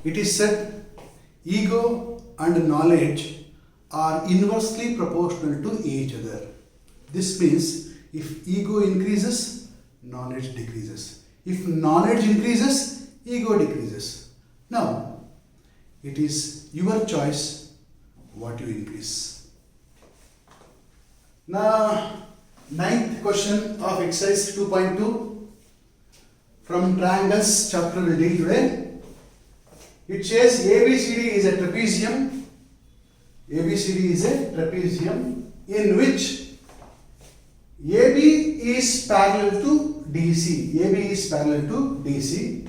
It is said ego and knowledge are inversely proportional to each other. This means if ego increases, knowledge decreases. If knowledge increases, ego decreases. Now, it is your choice what you increase. Now, ninth question of exercise 2.2 from triangles chapter will deal today. It says ABCD is a trapezium. ABCD is a trapezium in which AB is parallel to DC. AB is parallel to DC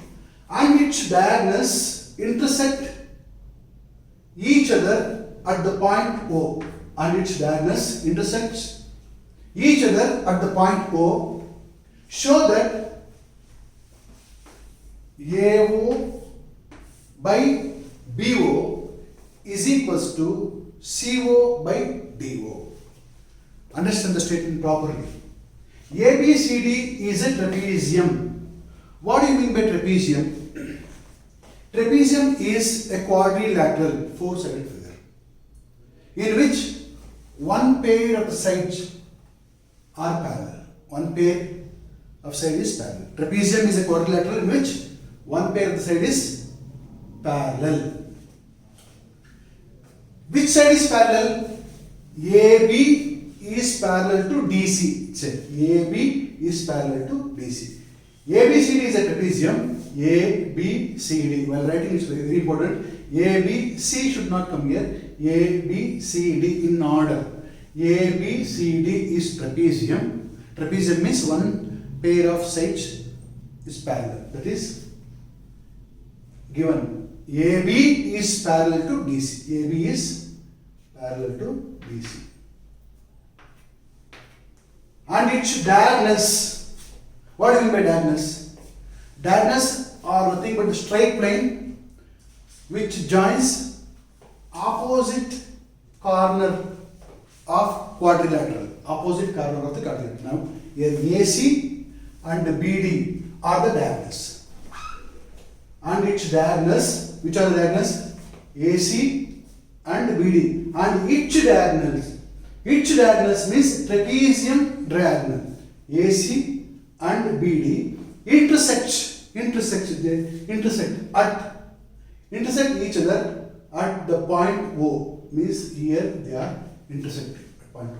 and its diagonals intersect each other at the point O. And its diagonals intersects each other at the point O. Show that AO by BO is equals to CO by DO. Understand the statement properly. ABCD is a trapezium. What do you mean by trapezium? Trapezium is a quadrilateral four-sided figure in which one pair of the sides are parallel. One pair of side is parallel. Trapezium is a quadrilateral in which one pair of the side is parallel. Which side is parallel? AB is parallel to DC. AB is parallel to DC. ABCD is a trapezium. ABCD. While writing it's very, very important. ABC should not come here. ABCD in order. ABCD is trapezium. Trapezium means one pair of sides is parallel. That is given. AB is parallel to DC. AB is parallel to DC. And its diagonals. What do you mean by diagonals? Diagonals are nothing but the straight plane which joins opposite corner of quadrilateral. Opposite corner of the quadrilateral. Now, here AC and BD are the diagonals. And its diagonals, which are the diagonals? AC and BD. And each diagonals. Each diagonals means trapezium diagonal. AC and BD intersect each other at the point O. Means here they are intersecting at point O.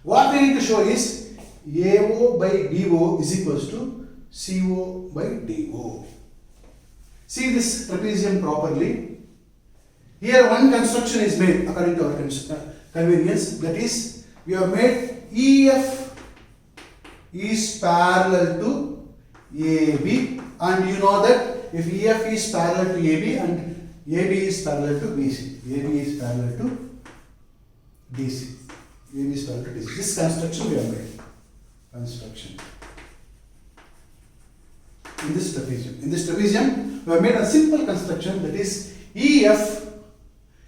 What we need to show is AO by BO is equals to CO by DO. See this trapezium properly. Here one construction is made according to our convenience. That is, we have made EF is parallel to AB, and you know that if EF is parallel to AB and AB is parallel to BC, AB is parallel to DC. AB is parallel to DC. This construction we have made. Construction. In this trapezium, we have made a simple construction, that is EF.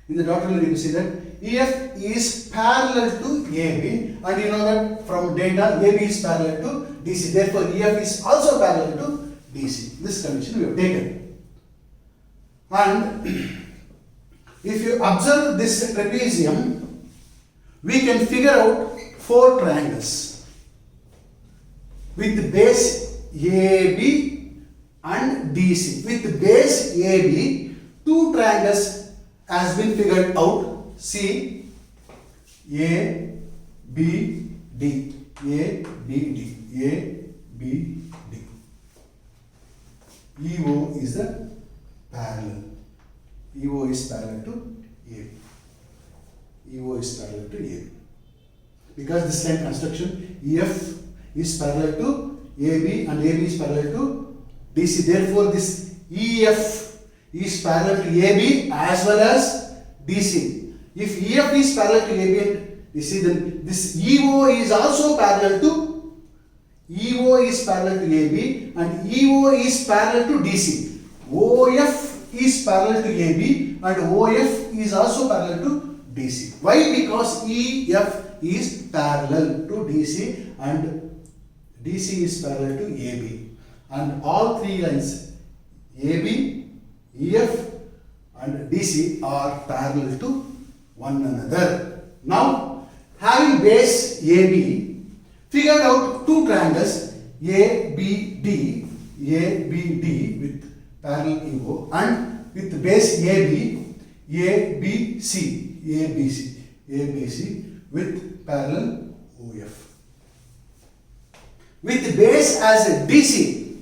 In the dotted line you can see that EF is parallel to AB, and you know that from data AB is parallel to DC. Therefore, EF is also parallel to DC. This condition we have taken. And if you observe this trapezium, we can figure out four triangles with base AB and DC. With base AB, two triangles has been figured out. C, A, B, D. A, B, D. A, B, D. EO is the parallel. EO is parallel to A. EO is parallel to A. Because this line construction, EF is parallel to AB and AB is parallel to DC. Therefore, this EF is parallel to AB as well as DC. If EF is parallel to AB and DC, then this EO is also parallel to AB and EO is parallel to DC. OF is parallel to AB and OF is also parallel to DC. Why? Because EF is parallel to DC and DC is parallel to AB. And all three lines AB, EF BC are parallel to one another. Now, having base AB, figured out two triangles ABD with parallel EO and with base AB ABC with parallel OF. With base as DC,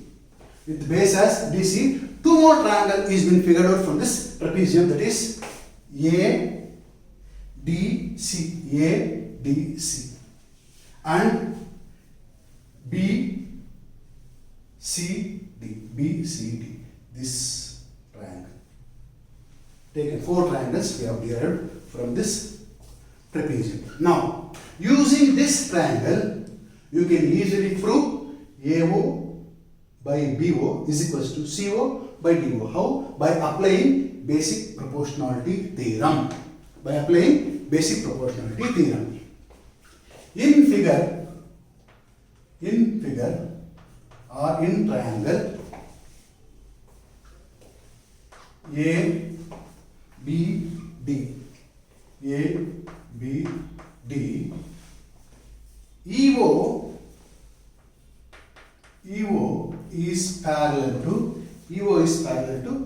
two more triangle is been figured out from this trapezium, that is ADC and BCD, this triangle. Taken four triangles we have derived from this trapezium. Now, using this triangle, you can easily prove AO by BO is equals to CO by DO. How? By applying basic proportionality theorem. In figure or in triangle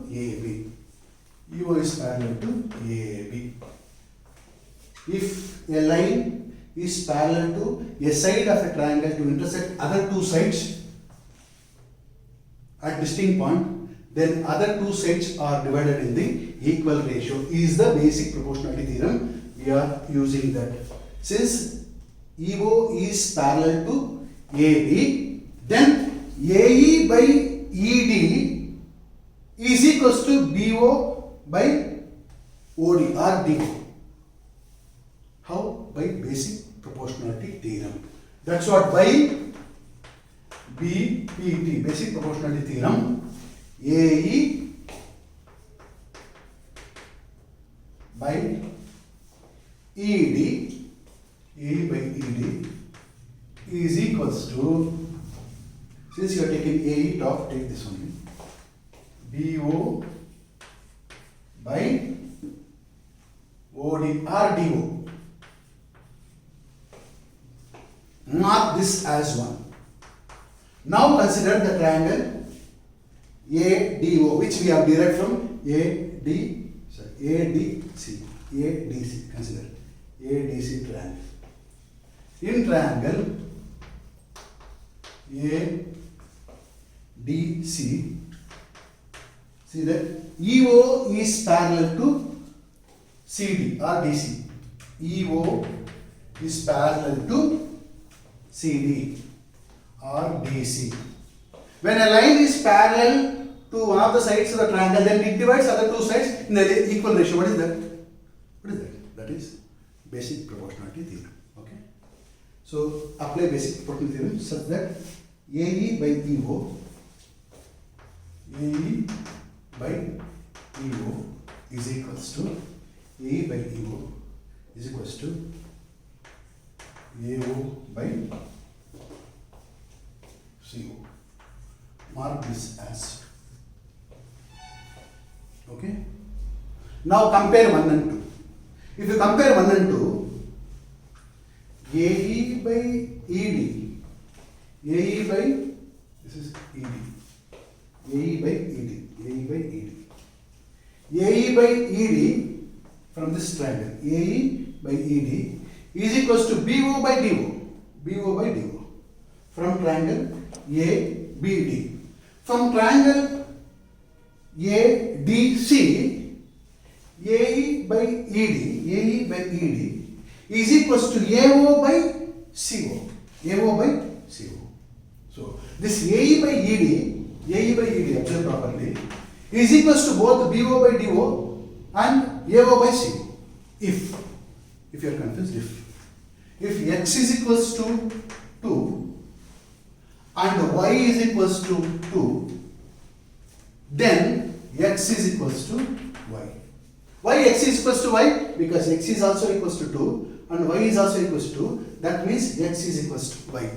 ABD, EO is parallel to AB. If a line is parallel to a side of a triangle to intersect other two sides at distinct point, then other two sides are divided in the equal ratio is the basic proportionality theorem. We are using that. Since EO is parallel to AB, then AE by ED is equals to BO by OD or DO. How? By basic proportionality theorem. That's what by BPT, basic proportionality theorem, AE by ED is equals to, since you are taking AE top, take this only, BO by OD or DO. Mark this as 1. Now consider the triangle ADO, which we have derived from ADC. Consider ADC triangle. In triangle ADC, see that EO is parallel to CD or DC. EO is parallel to CD or DC. When a line is parallel to one of the sides of the triangle, then it divides other two sides in the equal ratio. What is that? That is basic proportionality theorem. Okay. So apply basic proportionality theorem such that AE by EO is equals to AE by EO is equals to AO by CO. Mark this as. Okay. Now compare 1 and 2. If you compare 1 and 2, AE by ED, this is ED, AE by ED from this triangle, AE by ED is equals to BO by DO, from triangle ABD. From triangle ADC, AE by ED is equals to AO by CO. So this AE by ED, observe properly, is equals to both BO by DO and AO by CO. If you are confused, if X is equals to 2 and Y is equals to 2, then X is equals to Y. Why X is equals to Y? Because X is also equals to 2 and Y is also equals to 2. That means X is equals to Y.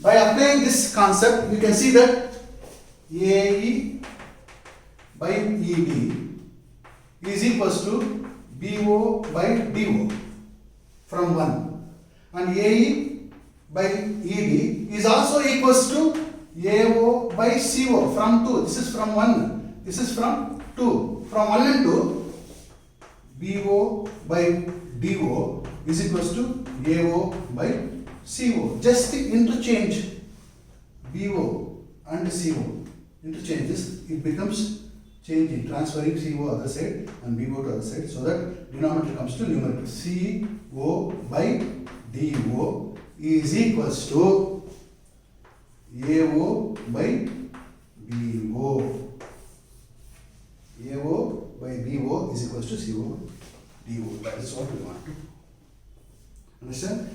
By applying this concept, you can see that AE by ED is equals to BO by DO from 1, and AE by ED is also equals to AO by CO from 2. This is from 1, this is from 2. From 1 and 2, BO by DO is equals to AO by CO. Just interchange BO and CO. Interchanges, it becomes changing, transferring CO other side and BO to other side, so that denominator comes to numerator. CO by DO is equals to AO by BO. AO by BO is equals to CO DO. That is what we want to understand.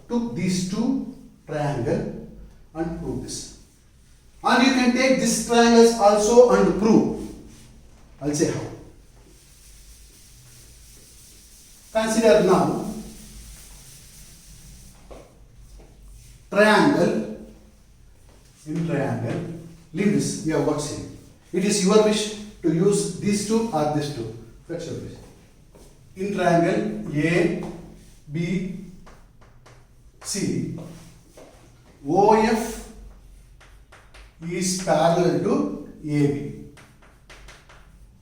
Took these two triangles and prove this. And you can take these triangles also and prove. I'll say how. Consider now triangle. In triangle, leave this, you have got same. It is your wish to use these two or these two. That's your wish. In triangle A, B, C, OF is parallel to AB.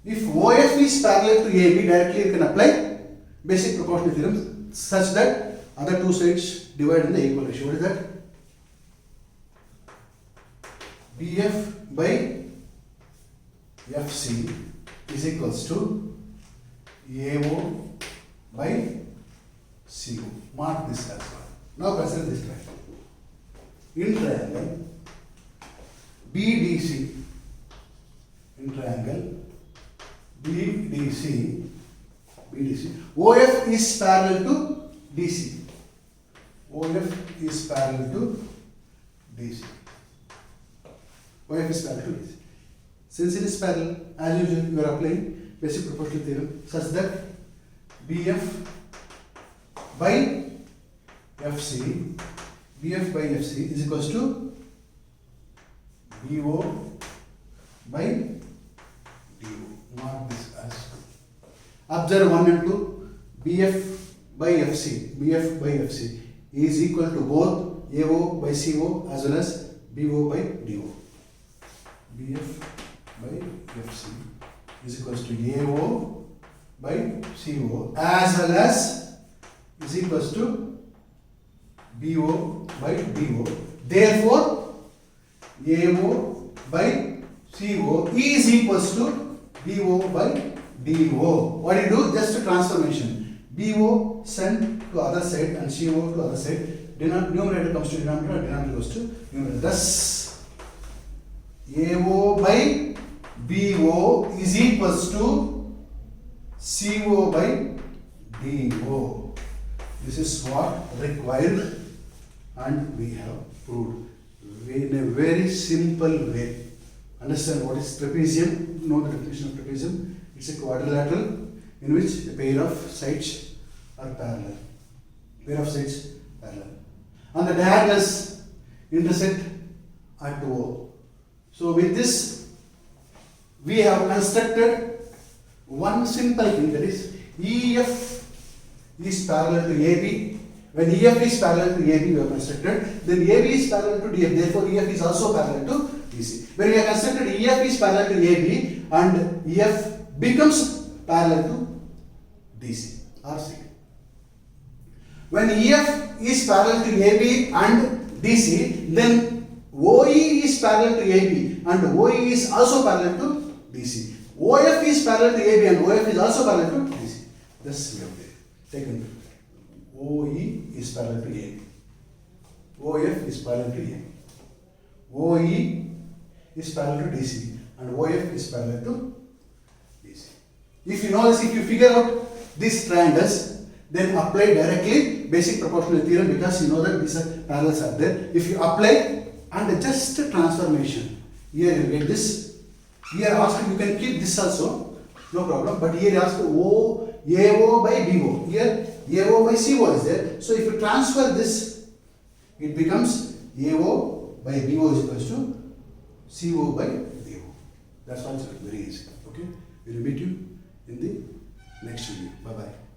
If OF is parallel to AB, directly you can apply basic proportional theorem such that other two sides divide in the equal ratio. What is that? BF by FC is equals to AO by CO. Mark this as well. Now consider this triangle. In triangle BDC, in triangle BDC, OF is parallel to DC. OF is parallel to DC. OF is parallel to DC. Since it is parallel, as usual, you are applying basic proportional theorem such that BF by FC, BF by FC is equals to BO by DO. Mark this as. Observe 1 and 2. BF by FC, BF by FC is equal to both AO by CO as well as BO by DO. BF by FC is equals to AO by CO as well as is equals to BO by DO. Therefore, AO by CO is equals to BO by DO. What do you do? Just a transformation. BO sent to other side and CO to other side. Numerator comes to denominator, denominator goes to numerator. Thus, AO by BO is equals to CO by DO. This is what required and we have proved in a very simple way. Understand what is trapezium? Know the definition of trapezium. It's a quadrilateral in which a pair of sides are parallel. Pair of sides parallel. And the diagonals intersect at O. So with this, we have constructed one simple thing, that is EF is parallel to AB. When EF is parallel to AB, we have constructed, then AB is parallel to DF, therefore EF is also parallel to DC. When we have constructed EF is parallel to AB and EF becomes parallel to DC or C. When EF is parallel to AB and DC, then OE is parallel to AB and OE is also parallel to DC. OF is parallel to AB and OF is also parallel to DC. This we have taken. OE is parallel to AB. OF is parallel to AB. OE is parallel to DC and OF is parallel to DC. If you know this, if you figure out these triangles, then apply directly basic proportional theorem, because you know that these are parallels are there. If you apply and just a transformation, here you get this. Here asked, you can keep this also, no problem. But here asked AO by BO. Here AO by CO is there. So if you transfer this, it becomes AO by BO is equals to CO by BO. That's why it's very easy. Okay? We'll meet you in the next video. Bye bye.